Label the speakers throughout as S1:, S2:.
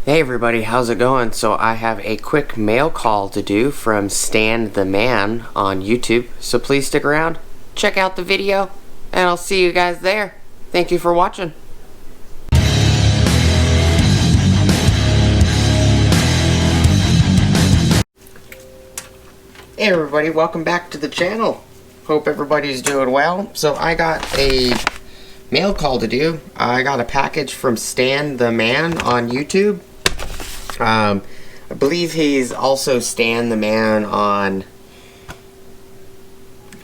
S1: Hey everybody, how's it going? So I have a quick mail call to do from Stan the Man on YouTube. So please stick around, check out the video, and I'll see you guys there. Thank you for watching. Hey everybody, welcome back to the channel. Hope everybody's doing well. So I got a mail call to do. I got a package from Stan the Man on YouTube. I believe he's also Stan the Man on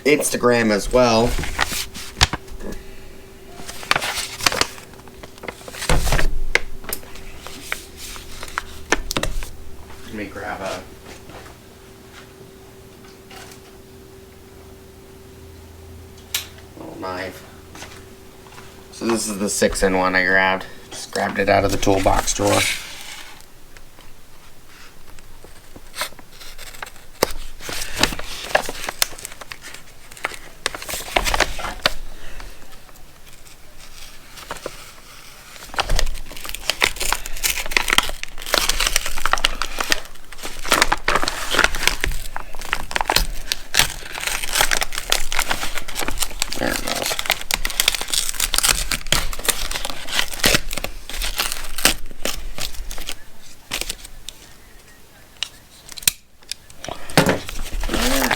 S1: Instagram as well. Let me grab a little knife. So this is the 6-in-1 I grabbed. Just grabbed it out of the toolbox drawer. There it goes.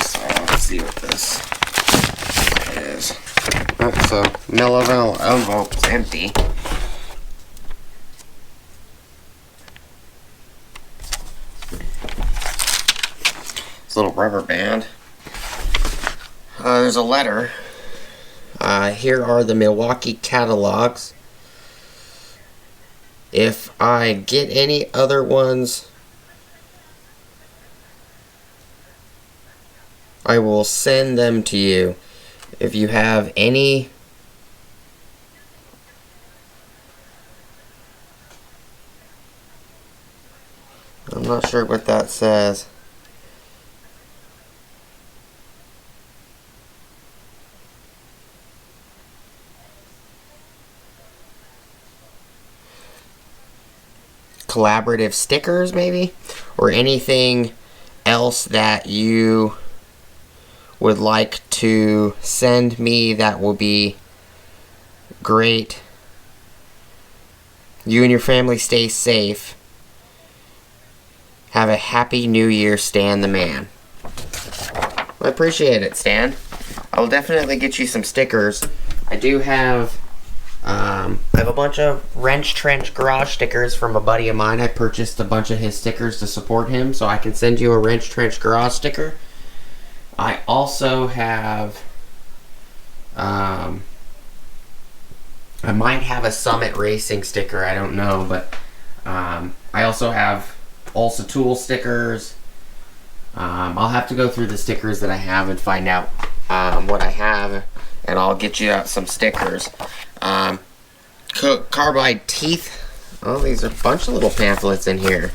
S1: So let's see what this is. Oh, so Milwaukee envelope's empty. This little rubber band. There's a letter. Here are the Milwaukee catalogs. If I get any other ones, I will send them to you. If you have any I'm not sure what that says. Collaborative stickers maybe, or anything else that you would like to send me, that will be great. You and your family stay safe. Have a happy new year, Stan the Man. I appreciate it, Stan. I will definitely get you some stickers. I do have I have a bunch of Wrench Trench Garage stickers from a buddy of mine. I purchased a bunch of his stickers to support him, so I can send you a Wrench Trench Garage sticker. I also have, I might have a Summit Racing sticker, I don't know, but I also have Ulsa Tool stickers. I'll have to go through the stickers that I have and find out what I have, and I'll get you out some stickers. Carbide teeth. Oh, these are a bunch of little pamphlets in here.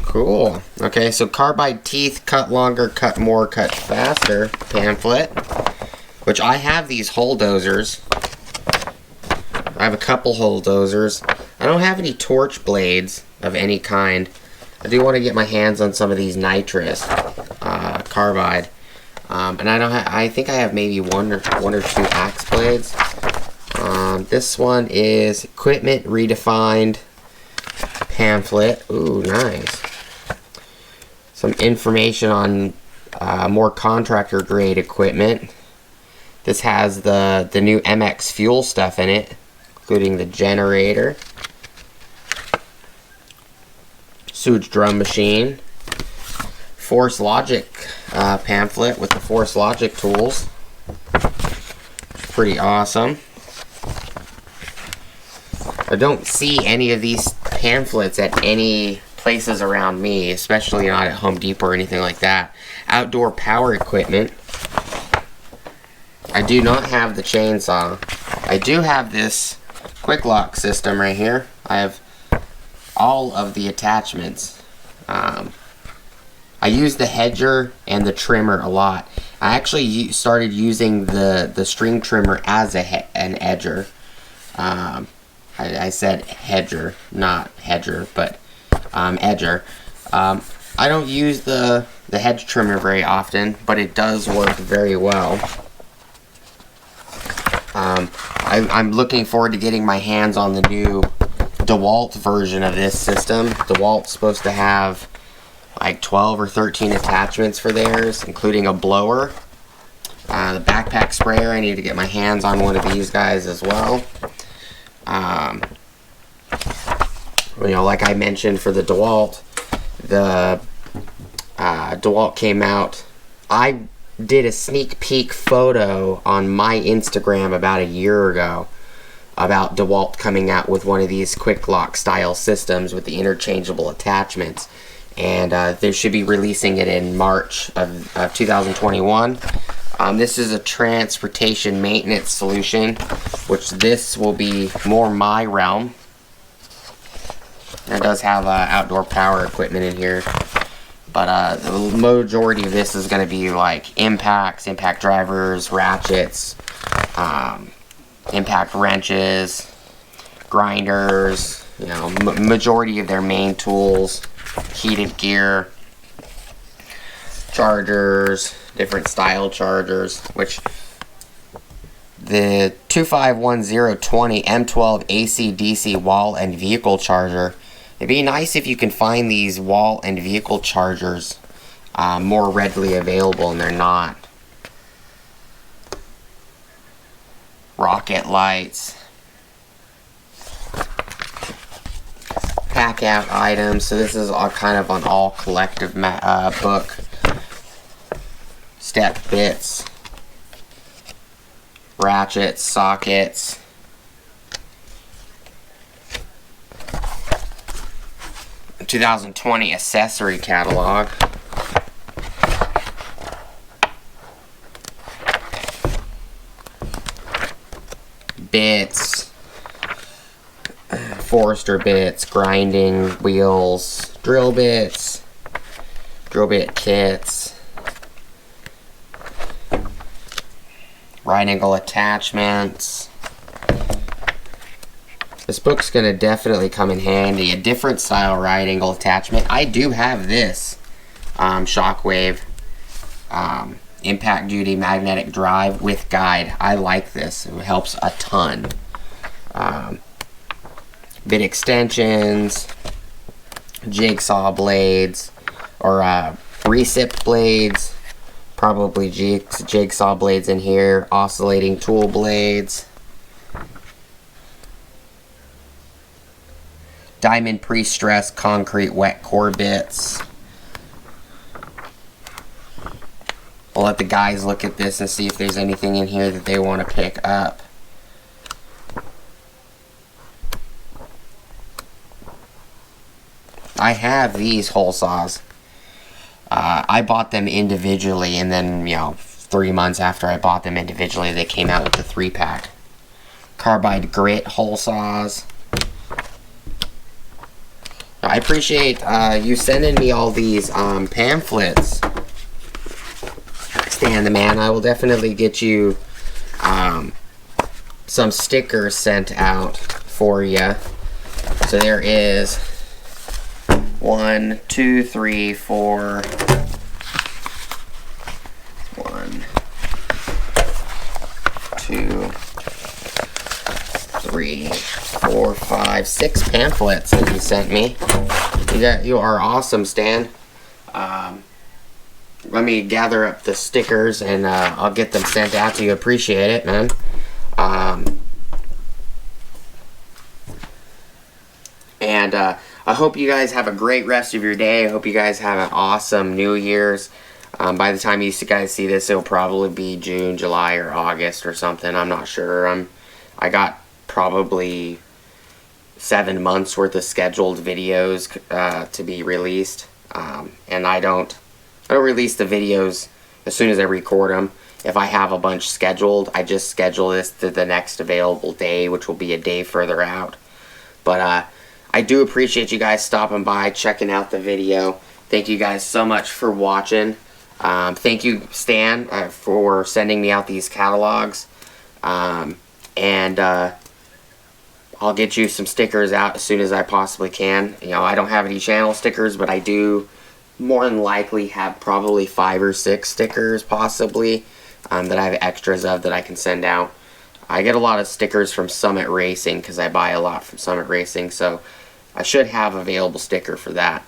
S1: Cool. Okay, so carbide teeth, cut longer, cut more, cut faster pamphlet. Which I have these hole dozers. I have a couple hole dozers. I don't have any torch blades of any kind. I do want to get my hands on some of these nitrous carbide. And I think I have maybe one or two axe blades. This one is Equipment Redefined pamphlet. Ooh, nice. Some information on more contractor grade equipment. This has the new MX fuel stuff in it, including the generator, sewage drum machine, Force Logic pamphlet with the Force Logic tools. Pretty awesome. I don't see any of these pamphlets at any places around me, especially not at Home Depot or anything like that. Outdoor power equipment. I do not have the chainsaw. I do have this quick lock system right here. I have all of the attachments. I use the hedger and the trimmer a lot. I actually started using the string trimmer as an edger. I said hedger, not hedger, but edger. I don't use the hedge trimmer very often, but it does work very well. I'm looking forward to getting my hands on the new DeWalt version of this system. DeWalt's supposed to have like 12 or 13 attachments for theirs, including a blower. The backpack sprayer, I need to get my hands on one of these guys as well. You know, like I mentioned for the DeWalt, DeWalt came out. I did a sneak peek photo on my Instagram about a year ago about DeWalt coming out with one of these quick lock style systems with the interchangeable attachments, and they should be releasing it in March of 2021. This is a transportation maintenance solution, which this will be more my realm. It does have outdoor power equipment in here, but the majority of this is going to be like impacts, impact drivers, ratchets, impact wrenches, grinders, you know, majority of their main tools, heated gear, chargers, different style chargers, which the 251020 M12 AC DC wall and vehicle charger, it'd be nice if you can find these wall and vehicle chargers more readily available, and they're not. Rocket lights, pack out items. So this is all kind of an all collective book. Step bits, ratchets, sockets, a 2020 accessory catalog, bits, Forester bits, grinding wheels, drill bits, drill bit kits, right angle attachments. This book's going to definitely come in handy. A different style right angle attachment. I do have this Shockwave impact duty magnetic drive with guide. I like this. It helps a ton. Bit extensions, jigsaw blades, or recip blades. Probably jigsaw blades in here, oscillating tool blades, diamond pre-stressed concrete wet core bits. I'll let the guys look at this and see if there's anything in here that they want to pick up. I have these hole saws. I bought them individually, and then, you know, 3 months after I bought them individually, they came out with the 3-pack. Carbide grit hole saws. I appreciate you sending me all these pamphlets, Stan the Man. I will definitely get you some stickers sent out for you. So there is 1, 2, 3, 4. 1, 2, 3, 4, 5, 6 pamphlets that you sent me. You are awesome, Stan. Let me gather up the stickers and I'll get them sent out to you. Appreciate it, man. I hope you guys have a great rest of your day. I hope you guys have an awesome New Year's. By the time you guys see this, it'll probably be June, July, or August or something. I'm not sure. I got probably 7 months worth of scheduled videos to be released, and I don't release the videos as soon as I record them. If I have a bunch scheduled, I just schedule this to the next available day, which will be a day further out. But I do appreciate you guys stopping by, checking out the video. Thank you guys so much for watching. Thank you, Stan, for sending me out these catalogs. And I'll get you some stickers out as soon as I possibly can. You know, I don't have any channel stickers, but I do more than likely have probably 5 or 6 stickers possibly that I have extras of that I can send out. I get a lot of stickers from Summit Racing because I buy a lot from Summit Racing, so I should have available sticker for that.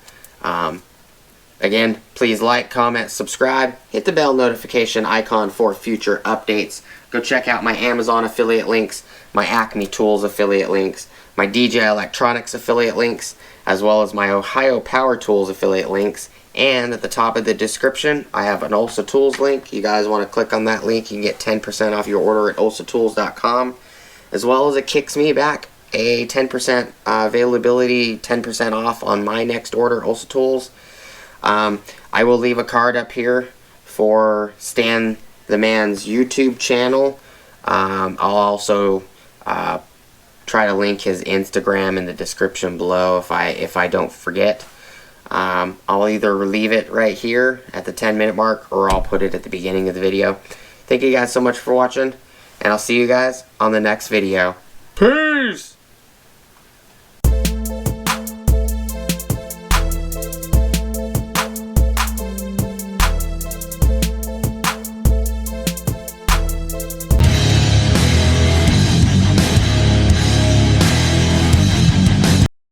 S1: Again, please like, comment, subscribe, hit the bell notification icon for future updates. Go check out my Amazon affiliate links, my Acme Tools affiliate links, my DJI Electronics affiliate links, as well as my Ohio Power Tools affiliate links. And at the top of the description, I have an Ulsa Tools link. You guys want to click on that link, you can get 10% off your order at ulsatools.com. As well as it kicks me back a 10% availability, 10% off on my next order, Ulsa Tools. I will leave a card up here for Stan the Man's YouTube channel. I'll also try to link his Instagram in the description below if I don't forget. I'll either leave it right here at the 10-minute mark, or I'll put it at the beginning of the video. Thank you guys so much for watching, and I'll see you guys on the next video. Peace!